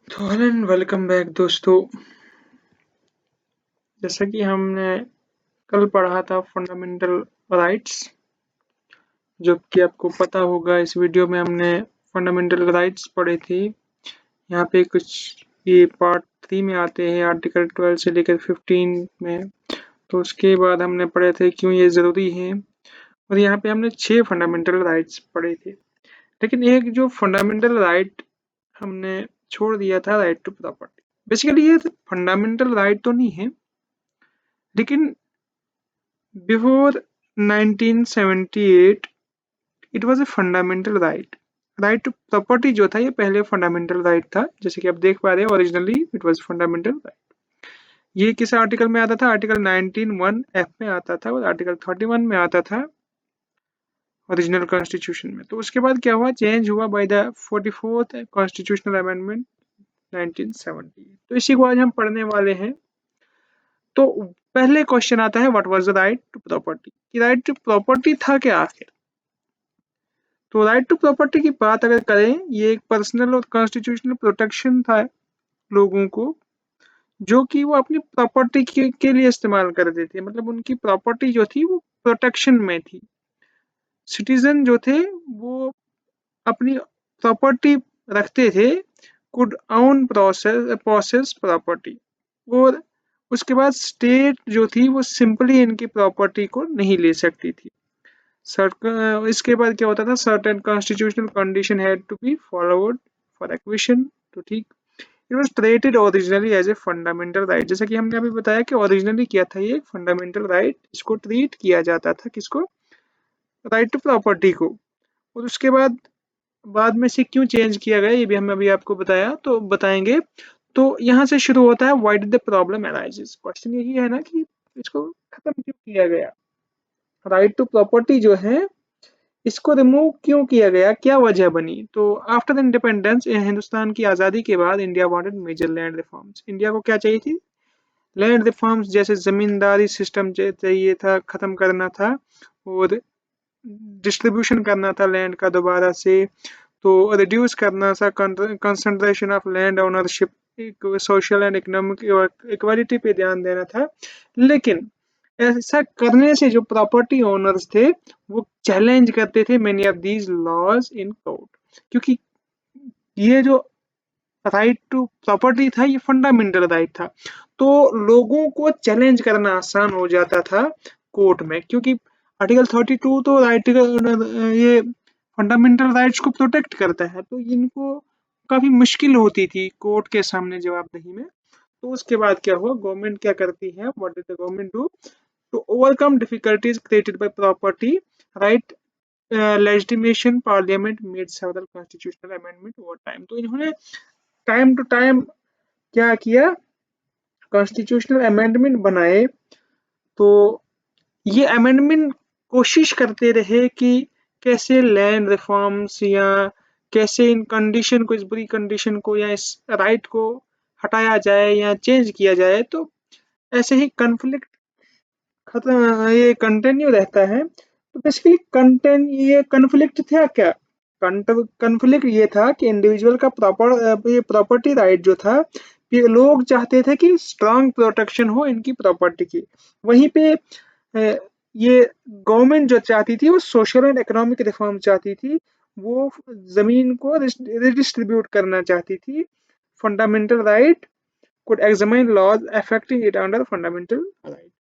तो hello and welcome back दोस्तों। जैसा कि हमने कल पढ़ा था फंडामेंटल राइट्स, जो कि आपको पता होगा। इस वीडियो में हमने फंडामेंटल राइट्स पढ़े थे। यहाँ पे कुछ ये पार्ट 3 में आते हैं, आर्टिकल 12 से लेकर 15 में। तो उसके बाद हमने पढ़े थे क्यों ये ज़रूरी है, और यहाँ पे हमने 6 फंडामेंटल राइट्स पढ़े थे। लेकिन एक जो फंडामेंटल राइट हमने छोड़ दिया था, राइट टू प्रॉपर्टी। बेसिकली ये फंडामेंटल राइट तो नहीं है, लेकिन before 1978 it was a fundamental right. Right to property जो था ये पहले फंडामेंटल राइट था, जैसे कि आप देख पा रहे हैं। Originally it was fundamental right. ये किस आर्टिकल में आता था? आर्टिकल 19(1)(f) में आता था, और आर्टिकल 31 में आता था ओरिजिनल कॉन्स्टिट्यूशन में। तो उसके बाद क्या हुआ? चेंज हुआ by the 44th constitutional amendment 1970। तो इसी को आज हम पढ़ने वाले हैं। तो पहले क्वेश्चन आता है, what was the right to property? Right to property था क्या आखिर? तो राइट टू प्रॉपर्टी की बात अगर करें, ये एक पर्सनल और कॉन्स्टिट्यूशनल प्रोटेक्शन था लोगों को, जो कि वो अपनी प्रॉपर्टी के लिए इस्तेमाल करते थे। मतलब उनकी प्रॉपर्टी जो थी वो प्रोटेक्शन में थी। सिटीजन जो थे वो अपनी प्रॉपर्टी रखते थे, कुड ओन प्रोसेस प्रॉपर्टी। और उसके बाद स्टेट जो थी वो सिंपली इनकी प्रॉपर्टी को नहीं ले सकती थी। इसके बाद क्या होता था? Certain constitutional condition had to be followed for acquisition. तो ठीक, it was treated originally as a fundamental right. जैसा कि हमने अभी बताया कि ओरिजिनली क्या था, ये फंडामेंटल राइट। इसको ट्रीट किया जाता था, किसको? राइट टू प्रॉपर्टी को। और उसके बाद में से क्यों चेंज किया गया, ये भी हम अभी आपको बताया, तो बताएंगे। तो यहाँ से शुरू होता है, why did the problem arises. Question यही है ना कि इसको खत्म क्यों किया गया? राइट टू प्रॉपर्टी जो है, इसको रिमूव क्यों किया गया, क्या वजह बनी? तो आफ्टर इंडिपेंडेंस, हिंदुस्तान की आज़ादी के बाद, India wanted major land reforms. India को क्या चाहिए थी? लैंड रिफॉर्म्स, जैसे जमींदारी सिस्टम चाहिए था, खत्म करना था, और डिस्ट्रीब्यूशन करना था लैंड का दोबारा से। तो रिड्यूस करना था concentration of land ownership, social and economic equality पे ध्यान देना था। लेकिन ऐसा करने से जो प्रॉपर्टी ओनर्स थे वो चैलेंज करते थे many of these laws in court, क्योंकि ये जो राइट टू प्रॉपर्टी था ये फंडामेंटल राइट था। तो लोगों को चैलेंज करना आसान हो जाता था कोर्ट में, क्योंकि आर्टिकल 32 तो राइट ये फंडामेंटल राइट्स को प्रोटेक्ट करता है। तो इनको काफी मुश्किल होती थी कोर्ट के सामने जवाबदेही में। तो उसके बाद क्या हुआ? गवर्नमेंट क्या करती है? What did the government do to overcome difficulties created by property right? Legislation parliament made several constitutional amendment over time. तो इन्होंने टाइम टू टाइम क्या किया? कॉन्स्टिट्यूशनल अमेंडमेंट बनाए। तो ये अमेंडमेंट कोशिश करते रहे कि कैसे लैंड रिफॉर्म्स, या कैसे इन कंडीशन को, इस बुरी कंडीशन को या इस राइट को हटाया जाए या चेंज किया जाए। तो ऐसे ही कन्फ्लिक्ट खत्म, ये कंटिन्यू रहता है। तो बेसिकली ये कन्फ्लिक्ट था क्या? कन्फ्लिक्ट ये था कि इंडिविजुअल का ये प्रॉपर्टी राइट जो था, ये लोग चाहते थे कि स्ट्रांग प्रोटेक्शन हो इनकी प्रॉपर्टी की। वहीं पे ये गवर्नमेंट जो चाहती थी वो सोशल एंड इकोनॉमिक रिफॉर्म चाहती थी। वो जमीन को रिडिस्ट्रीब्यूट करना चाहती थी। Fundamental right could examine laws affecting it under fundamental right।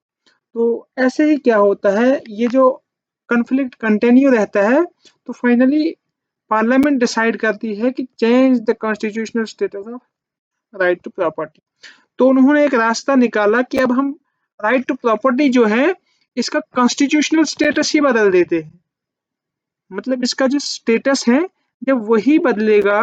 तो ऐसे ही क्या होता है, ये जो कन्फ्लिक्ट कंटिन्यू रहता है, तो फाइनली पार्लियामेंट डिसाइड करती है कि change the constitutional status of right to property. तो उन्होंने एक रास्ता निकाला कि अब हम राइट टू प्रॉपर्टी जो है इसका कॉन्स्टिट्यूशनल स्टेटस ही बदल देते हैं। मतलब इसका जो स्टेटस है जब वही बदलेगा,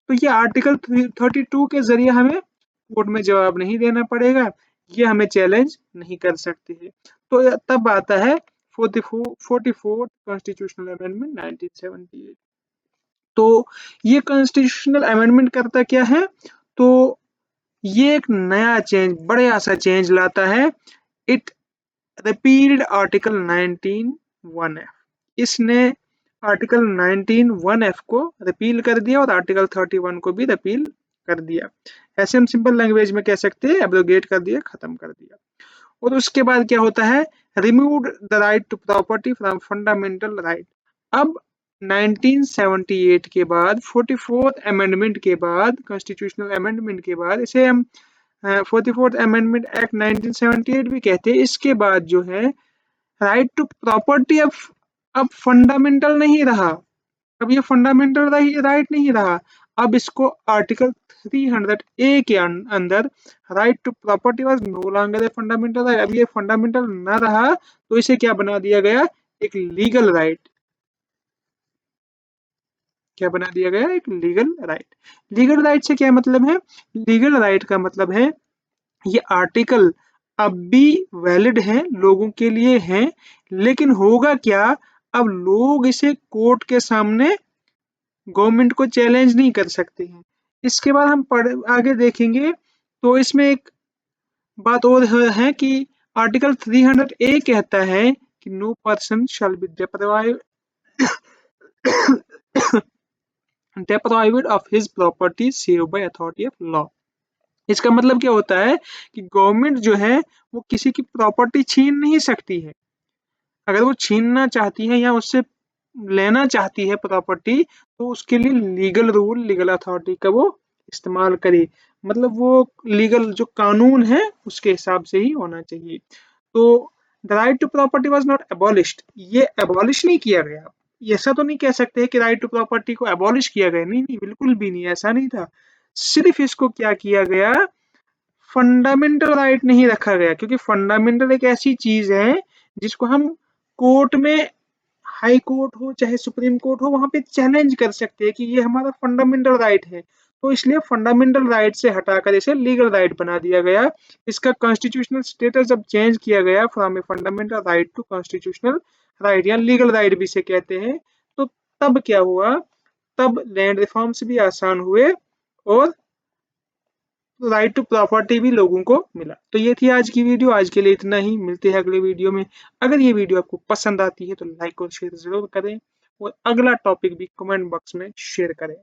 तो ये आर्टिकल 32 के जरिए हमें कोर्ट में जवाब नहीं देना पड़ेगा, ये हमें चैलेंज नहीं कर सकते हैं। तो तब आता है 44th कॉन्स्टिट्यूशनल अमेंडमेंट 1978। तो ये कॉन्स्टिट्यूशनल अमेंडमेंट करता क्या है? तो ये एक नया चेंज, बड़ा सा चेंज लाता है। It repealed article 19(1)(f)। इसने आर्टिकल 19(1)(f) को रिपील कर दिया और आर्टिकल 31 को भी रिपील कर दिया। ऐसे हम सिंपल लैंग्वेज में कह सकते हैं एब्रोगेट कर दिया, खत्म कर दिया। और उसके बाद क्या होता है, removed the right to property from fundamental right. अब 1978 के बाद 44th अमेंडमेंट के बाद, कॉन्स्टिट्यूशनल अमेंडमेंट के बाद, इसे हम 44th अमेंडमेंट एक्ट 1978 भी कहते हैं। इसके बाद जो है राइट टू प्रॉपर्टी अब फंडामेंटल नहीं रहा, अब ये फंडामेंटल राइट नहीं रहा। अब इसको आर्टिकल 300 ए के अंदर right to property was no longer a fundamental right, अब ये फंडामेंटल ना रहा तो इसे क्या बना दिया गया, एक लीगल राइट। क्या बना दिया गया, एक लीगल राइट। लीगल राइट से क्या मतलब है, लीगल राइट का मतलब है ये आर्टिकल अब भी वैलिड है, लोगों के लिए है, लेकिन होगा क्या, अब लोग इसे कोर्ट के सामने गवर्नमेंट को चैलेंज नहीं कर सकते हैं। इसके बाद हम आगे देखेंगे तो इसमें एक बात और है कि आर्टिकल 300 ए कहता है कि no person shall be deprived of his property save by authority of law। इसका मतलब क्या होता है कि गवर्नमेंट जो है वो किसी की प्रॉपर्टी छीन नहीं सकती है। अगर वो छीनना चाहती है या उससे लेना चाहती है प्रॉपर्टी, तो उसके लिए लीगल रूल, लीगल अथॉरिटी का वो इस्तेमाल करे। मतलब वो लीगल जो कानून है उसके हिसाब से ही होना चाहिए। तो the right to property was not abolished, ये एबॉलिश नहीं किया गया। ऐसा तो नहीं कह सकते कि राइट टू प्रॉपर्टी को एबॉलिश किया गया, नहीं नहीं, बिल्कुल भी नहीं, ऐसा नहीं था। सिर्फ इसको क्या किया गया, फंडामेंटल राइट नहीं रखा गया, क्योंकि फंडामेंटल एक ऐसी चीज है जिसको हम कोर्ट में, हाई कोर्ट हो चाहे सुप्रीम कोर्ट हो, वहां पे चैलेंज कर सकते हैं कि ये हमारा फंडामेंटल राइट है। तो इसलिए फंडामेंटल राइट से हटाकर इसे लीगल राइट बना दिया गया। इसका कॉन्स्टिट्यूशनल स्टेटस जब चेंज किया गया from a fundamental right to constitutional right या लीगल राइट भी इसे कहते हैं, तो तब क्या हुआ, तब लैंड रिफॉर्म्स भी आसान हुए और राइट टू प्रॉपर्टी भी लोगों को मिला। तो ये थी आज की वीडियो, आज के लिए इतना ही, मिलते हैं अगले वीडियो में। अगर ये वीडियो आपको पसंद आती है तो लाइक और शेयर जरूर करें और अगला टॉपिक भी कमेंट बॉक्स में शेयर करें।